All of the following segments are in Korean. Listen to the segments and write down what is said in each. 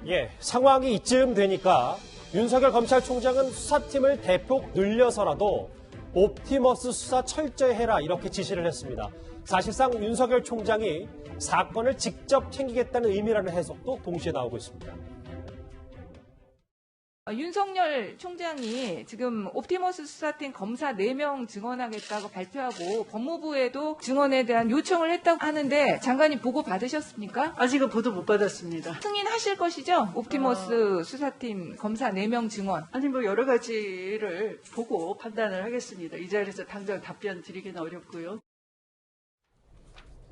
예, 상황이 이쯤 되니까 윤석열 검찰총장은 수사팀을 대폭 늘려서라도 옵티머스 수사 철저히 해라 이렇게 지시를 했습니다. 사실상 윤석열 총장이 사건을 직접 챙기겠다는 의미라는 해석도 동시에 나오고 있습니다. 윤석열 총장이 지금 옵티머스 수사팀 검사 4명 증언하겠다고 발표하고 법무부에도 증언에 대한 요청을 했다고 하는데 장관님 보고 받으셨습니까? 아직은 보도 못 받았습니다. 승인하실 것이죠? 옵티머스 수사팀 검사 4명 증언. 아니 뭐 여러 가지를 보고 판단을 하겠습니다. 이 자리에서 당장 답변 드리기는 어렵고요.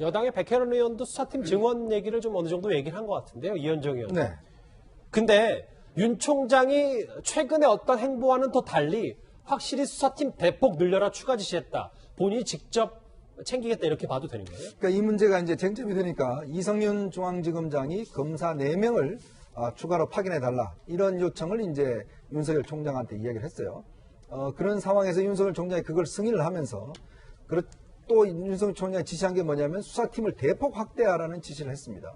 여당의 백혜련 의원도 수사팀 증언 얘기를 좀 어느 정도 얘기를 한 것 같은데요. 이현정 의원. 네. 근데 윤 총장이 최근에 어떤 행보와는 더 달리 확실히 수사팀 대폭 늘려라 추가 지시했다. 본인이 직접 챙기겠다 이렇게 봐도 되는 거예요? 그러니까 이 문제가 이제 쟁점이 되니까 이성윤 중앙지검장이 검사 4명을 추가로 파견해달라. 이런 요청을 이제 윤석열 총장한테 이야기를 했어요. 그런 상황에서 윤석열 총장이 그걸 승인을 하면서 또 윤석열 총장이 지시한 게 뭐냐면 수사팀을 대폭 확대하라는 지시를 했습니다.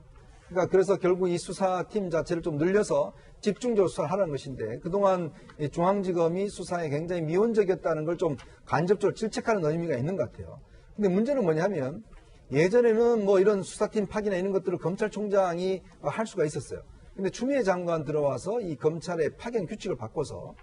그러니까 그래서 결국 이 수사팀 자체를 좀 늘려서 집중적으로 수사를 하라는 것인데 그동안 중앙지검이 수사에 굉장히 미온적이었다는 걸 좀 간접적으로 질책하는 의미가 있는 것 같아요. 근데 문제는 뭐냐면 예전에는 뭐 이런 수사팀 파견이나 이런 것들을 검찰총장이 할 수가 있었어요. 근데 추미애 장관 들어와서 이 검찰의 파견 규칙을 바꿔서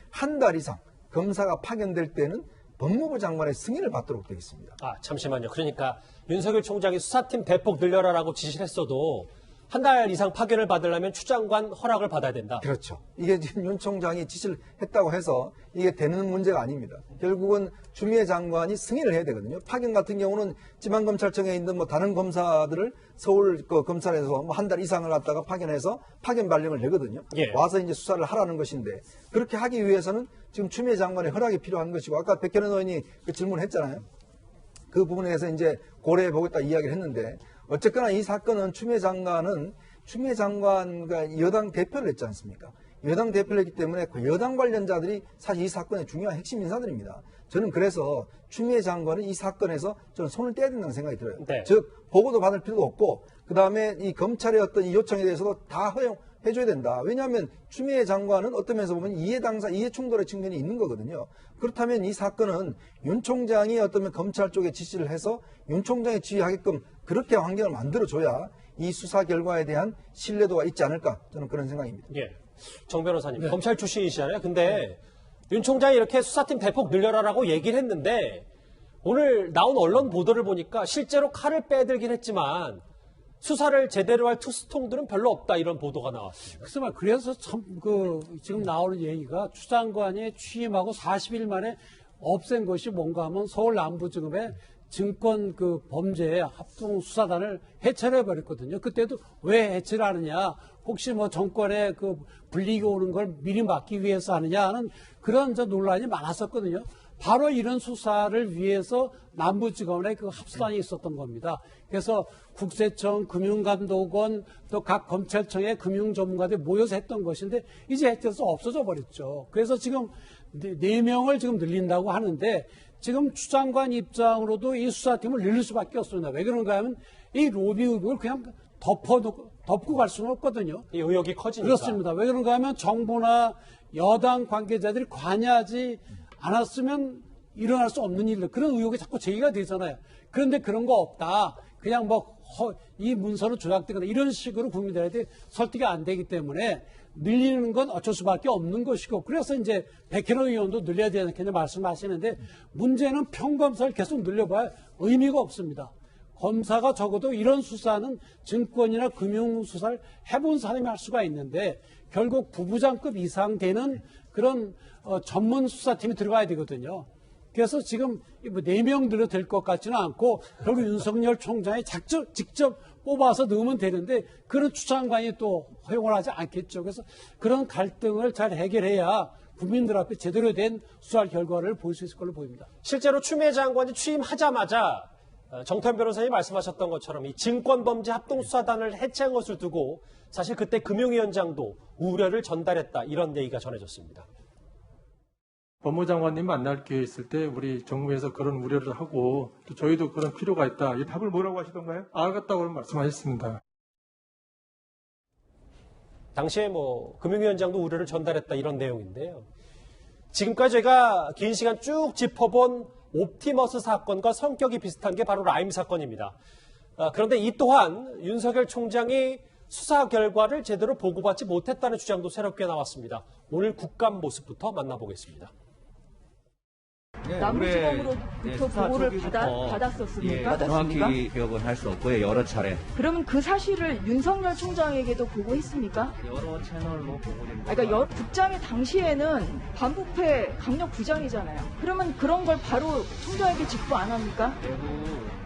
한 달 이상 검사가 파견될 때는 법무부 장관의 승인을 받도록 되어 있습니다. 잠시만요. 그러니까 윤석열 총장이 수사팀 대폭 늘려라라고 지시를 했어도 한 달 이상 파견을 받으려면 추 장관 허락을 받아야 된다. 그렇죠. 이게 지금 윤 총장이 지시를 했다고 해서 이게 되는 문제가 아닙니다. 결국은 추미애 장관이 승인을 해야 되거든요. 파견 같은 경우는 지방검찰청에 있는 뭐 다른 검사들을 서울 검찰에서 뭐 한 달 이상을 갖다가 파견해서 파견 발령을 내거든요. 예. 와서 이제 수사를 하라는 것인데 그렇게 하기 위해서는 지금 추미애 장관의 허락이 필요한 것이고 아까 백혜련 의원이 그 질문을 했잖아요. 그 부분에 대해서 이제 고려해 보겠다 이야기를 했는데 어쨌거나 이 사건은 추미애 장관과 여당 대표를 했지 않습니까? 여당 대표를 했기 때문에 그 여당 관련자들이 사실 이 사건의 중요한 핵심 인사들입니다. 저는 그래서 추미애 장관은 이 사건에서 저는 손을 떼야 된다는 생각이 들어요. 네. 즉 보고도 받을 필요도 없고 그 다음에 이 검찰의 어떤 이 요청에 대해서도 다 허용해줘야 된다. 왜냐하면 추미애 장관은 어떤 면에서 보면 이해 충돌의 측면이 있는 거거든요. 그렇다면 이 사건은 윤 총장이 어떤 검찰 쪽에 지시를 해서 윤 총장이 지휘하게끔 그렇게 환경을 만들어줘야 이 수사 결과에 대한 신뢰도가 있지 않을까 저는 그런 생각입니다. 예, 정 변호사님 검찰 출신이시잖아요. 근데 윤 총장이 이렇게 수사팀 대폭 늘려라라고 얘기를 했는데 오늘 나온 언론 보도를 보니까 실제로 칼을 빼들긴 했지만 수사를 제대로 할 투스통들은 별로 없다 이런 보도가 나왔습니다. 그래서 참 지금 나오는 얘기가 추 장관이 취임하고 40일 만에 없앤 것이 뭔가 하면 서울 남부지검에 증권 범죄 합동 수사단을 해체를 해버렸거든요. 그때도 왜 해체를 하느냐? 혹시 뭐 정권에 불리기 오는 걸 미리 막기 위해서 하느냐 하는 그런 논란이 많았었거든요. 바로 이런 수사를 위해서 남부지검에 합수단이 있었던 겁니다. 그래서 국세청, 금융감독원, 또 각 검찰청의 금융전문가들이 모여서 했던 것인데 이제 해체해서 없어져 버렸죠. 그래서 지금 4명을 지금 늘린다고 하는데 지금 추 장관 입장으로도 이 수사팀을 늘릴 수밖에 없습니다. 왜 그런가 하면 이 로비 의혹을 그냥 덮고 갈 수는 없거든요. 이 의혹이 커지니까. 그렇습니다. 왜 그런가 하면 정부나 여당 관계자들이 관여하지 않았으면 일어날 수 없는 일들, 그런 의혹이 자꾸 제기가 되잖아요. 그런데 그런 거 없다. 그냥 이 문서는 조작되거나 이런 식으로 국민들한테 설득이 안 되기 때문에 늘리는 건 어쩔 수밖에 없는 것이고, 그래서 이제 백혜련 의원도 늘려야 되는 게 말씀하시는데, 문제는 평검사를 계속 늘려봐야 의미가 없습니다. 검사가 적어도 이런 수사는 증권이나 금융 수사를 해본 사람이 할 수가 있는데 결국 부부장급 이상 되는 그런 전문 수사팀이 들어가야 되거든요. 그래서 지금 4명 들어도 될 것 같지는 않고 결국 윤석열 총장이 직접 뽑아서 넣으면 되는데 그런 추 장관이 또 허용을 하지 않겠죠. 그래서 그런 갈등을 잘 해결해야 국민들 앞에 제대로 된 수사 결과를 볼 수 있을 걸로 보입니다. 실제로 추미애 장관이 취임하자마자 정태현 변호사님이 말씀하셨던 것처럼 이 증권범죄 합동수사단을 해체한 것을 두고 사실 그때 금융위원장도 우려를 전달했다 이런 얘기가 전해졌습니다. 법무장관님 만날 기회 있을 때 우리 정부에서 그런 우려를 하고 또 저희도 그런 필요가 있다. 이 답을 뭐라고 하시던가요? 알겠다고 말씀하셨습니다. 당시에 뭐 금융위원장도 우려를 전달했다 이런 내용인데요. 지금까지 저희가 긴 시간 쭉 짚어본 옵티머스 사건과 성격이 비슷한 게 바로 라임 사건입니다. 그런데 이 또한 윤석열 총장이 수사 결과를 제대로 보고받지 못했다는 주장도 새롭게 나왔습니다. 오늘 국감 모습부터 만나보겠습니다. 남부지검으로부터 보고를 받았었습니까? 정확히 기억은 할 수 없고요. 여러 차례. 그러면 그 사실을 윤석열 총장에게도 보고했습니까? 여러 채널로 보고된 그러니까 국장이 당시에는 반부패 강력 부장이잖아요. 그러면 그런 걸 바로 총장에게 직보 안 합니까? 그리고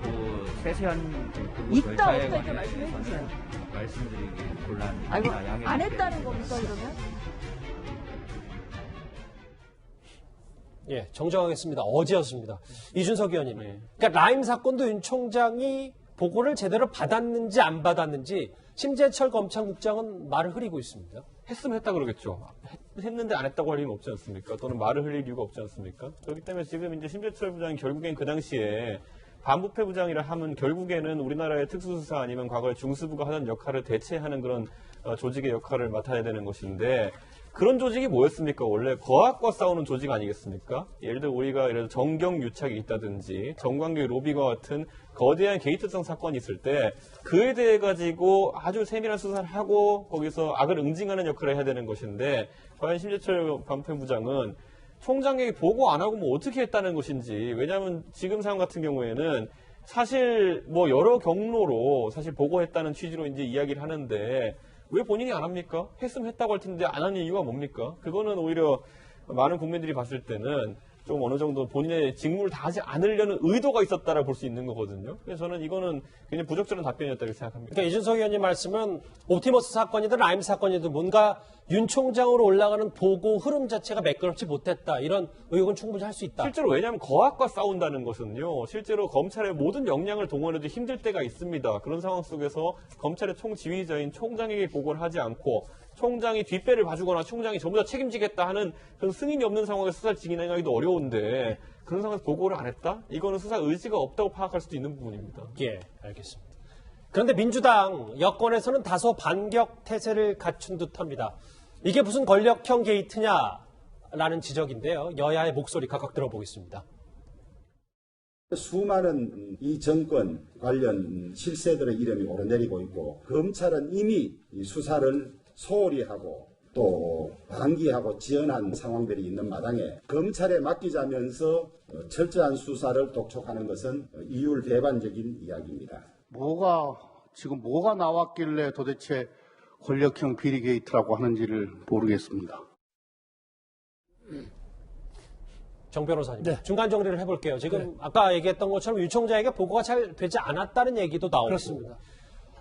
그 세세한 있다 절차에 없다 이렇게 관해서는 말씀해 주세요. 말씀드리기 곤란합니다. 아이고, 양해해 안 주세요. 했다는 겁니까 그러면? 예, 정정하겠습니다. 어제였습니다. 이준석 의원님. 그러니까 라임 사건도 윤 총장이 보고를 제대로 받았는지 안 받았는지 심재철 검찰국장은 말을 흐리고 있습니다. 했으면 했다 그러겠죠. 했는데 안 했다고 할 리는 없지 않습니까? 또는 말을 흘릴 이유가 없지 않습니까? 그렇기 때문에 지금 이제 심재철 부장이 결국엔 그 당시에 반부패 부장이라 하면 결국에는 우리나라의 특수수사 아니면 과거에 중수부가 하던 역할을 대체하는 그런 조직의 역할을 맡아야 되는 것인데 그런 조직이 뭐였습니까? 원래 거학과 싸우는 조직 아니겠습니까? 예를 들어 우리가 예를 들어 정경유착이 있다든지 정관계 로비와 같은 거대한 게이트성 사건이 있을 때 그에 대해 가지고 아주 세밀한 수사를 하고 거기서 악을 응징하는 역할을 해야 되는 것인데 과연 심재철 반부패 부장은 총장에게 보고 안 하고 뭐 어떻게 했다는 것인지 왜냐하면 지금 상황 같은 경우에는 사실 뭐 여러 경로로 사실 보고했다는 취지로 이제 이야기를 하는데 왜 본인이 안 합니까? 했으면 했다고 할 텐데 안 하는 이유가 뭡니까? 그거는 오히려 많은 국민들이 봤을 때는 좀 어느 정도 본인의 직무를 다하지 않으려는 의도가 있었다라고 볼 수 있는 거거든요. 그래서 저는 이거는 굉장히 부적절한 답변이었다고 생각합니다. 그러니까 이준석 의원님 말씀은 옵티머스 사건이든 라임 사건이든 뭔가 윤 총장으로 올라가는 보고 흐름 자체가 매끄럽지 못했다. 이런 의혹은 충분히 할 수 있다. 실제로 왜냐하면 거학과 싸운다는 것은요. 실제로 검찰의 모든 역량을 동원해도 힘들 때가 있습니다. 그런 상황 속에서 검찰의 총지휘자인 총장에게 보고를 하지 않고 총장이 뒷배를 봐주거나 총장이 전부 다 책임지겠다 하는 그런 승인이 없는 상황에서 수사를 진행하기도 어려운데 그런 상황에서 보고를 안 했다? 이거는 수사 의지가 없다고 파악할 수도 있는 부분입니다. 예, 알겠습니다. 그런데 민주당 여권에서는 다소 반격 태세를 갖춘 듯합니다. 이게 무슨 권력형 게이트냐라는 지적인데요. 여야의 목소리 각각 들어보겠습니다. 수많은 이 정권 관련 실세들의 이름이 오르내리고 있고 검찰은 이미 이 수사를 소홀히 하고 또 방기하고 지연한 상황들이 있는 마당에 검찰에 맡기자면서 철저한 수사를 독촉하는 것은 이율배반적인 이야기입니다. 지금 뭐가 나왔길래 도대체 권력형 비리 게이트라고 하는지를 모르겠습니다. 정 변호사님, 네. 중간 정리를 해볼게요. 지금 아까 얘기했던 것처럼 윤 총장에게 보고가 잘 되지 않았다는 얘기도 나오고 그렇습니다.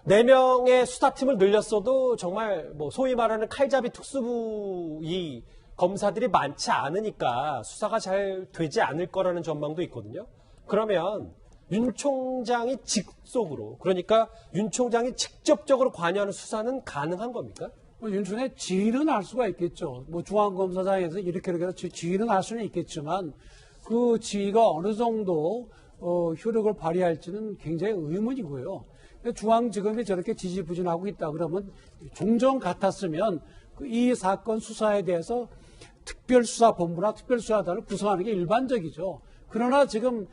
4명의 수사팀을 늘렸어도 정말 뭐 소위 말하는 칼잡이 특수부 이 검사들이 많지 않으니까 수사가 잘 되지 않을 거라는 전망도 있거든요. 그러면 윤 총장이 직속으로, 그러니까 윤 총장이 직접적으로 관여하는 수사는 가능한 겁니까? 윤 총장의 지휘는 할 수가 있겠죠. 뭐 중앙검사장에서 이렇게 해서 지휘는 할 수는 있겠지만 그 지휘가 어느 정도 효력을 발휘할지는 굉장히 의문이고요. 중앙지검이 저렇게 지지부진하고 있다 그러면 종종 같았으면 이 사건 수사에 대해서 특별수사본부나 특별수사단을 구성하는 게 일반적이죠. 그러나 지금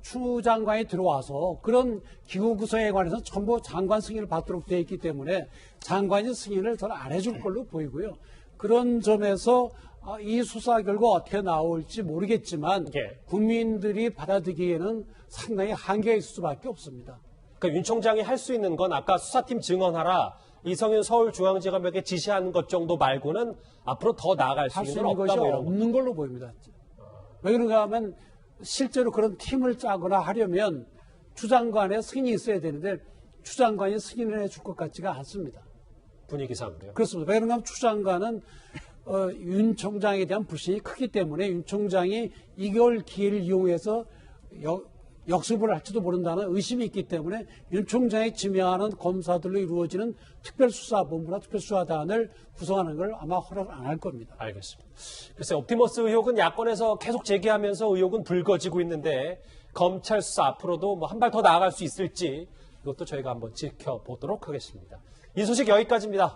추 장관이 들어와서 그런 기구 구성에 관해서 전부 장관 승인을 받도록 되어 있기 때문에 장관이 승인을 잘 안 해줄 걸로 보이고요. 그런 점에서 이 수사 결과 어떻게 나올지 모르겠지만 국민들이 받아들이기에는 상당히 한계가 있을 수밖에 없습니다. 그러니까 윤 총장이 할 수 있는 건 아까 수사팀 증언하라 이성윤 서울중앙지검에게 지시하는 것 정도 말고는 앞으로 더 나아갈 수 할 수 있는 있는 건 것이 없다. 뭐 이런 없는 걸로 보입니다. 왜 그런가 하면 실제로 그런 팀을 짜거나 하려면 추 장관의 승인이 있어야 되는데 추 장관이 승인을 해줄 것 같지가 않습니다. 분위기상으로요. 그렇습니다. 왜 그런가 하면 추 장관은 윤 총장에 대한 불신이 크기 때문에 윤 총장이 이걸 기회를 이용해서 역습을 할지도 모른다는 의심이 있기 때문에 윤 총장이 지명하는 검사들로 이루어지는 특별수사본부나 특별수사단을 구성하는 걸 아마 허락 안 할 겁니다. 알겠습니다. 글쎄 옵티머스 의혹은 야권에서 계속 제기하면서 의혹은 불거지고 있는데 검찰 수사 앞으로도 뭐 한 발 더 나아갈 수 있을지 이것도 저희가 한번 지켜보도록 하겠습니다. 이 소식 여기까지입니다.